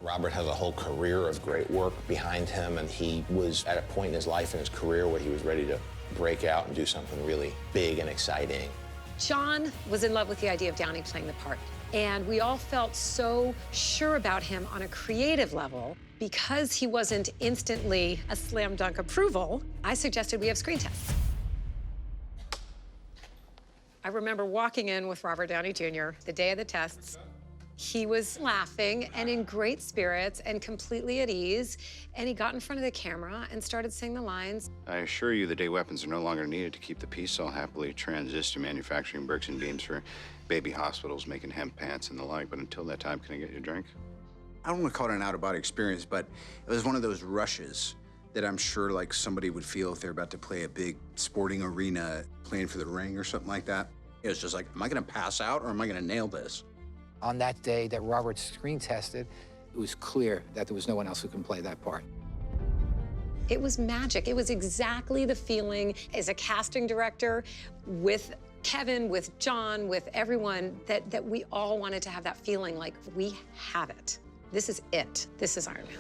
Robert has a whole career of great work behind him, and he was at a point in his life and his career where he was ready to break out and do something really big and exciting. John was in love with the idea of Downey playing the part, and we all felt so sure about him on a creative level. Because he wasn't instantly a slam dunk approval, I suggested we have screen tests. I remember walking in with Robert Downey Jr. the day of the tests. He was laughing and in great spirits and completely at ease, and he got in front of the camera and started saying the lines. I assure you the day weapons are no longer needed to keep the peace. I'll happily transition to manufacturing bricks and beams for baby hospitals, making hemp pants and the like, but until that time, can I get you a drink? I don't want to call it an out-of-body experience, but it was one of those rushes that I'm sure like somebody would feel if they're about to play a big sporting arena, playing for the ring or something like that. It was just like, am I gonna pass out or am I gonna nail this? On that day that Robert screen tested, it was clear that there was no one else who can play that part. It was magic. It was exactly the feeling as a casting director with Kevin, with John, with everyone, that we all wanted to have that feeling like we have it. This is it. This is Iron Man.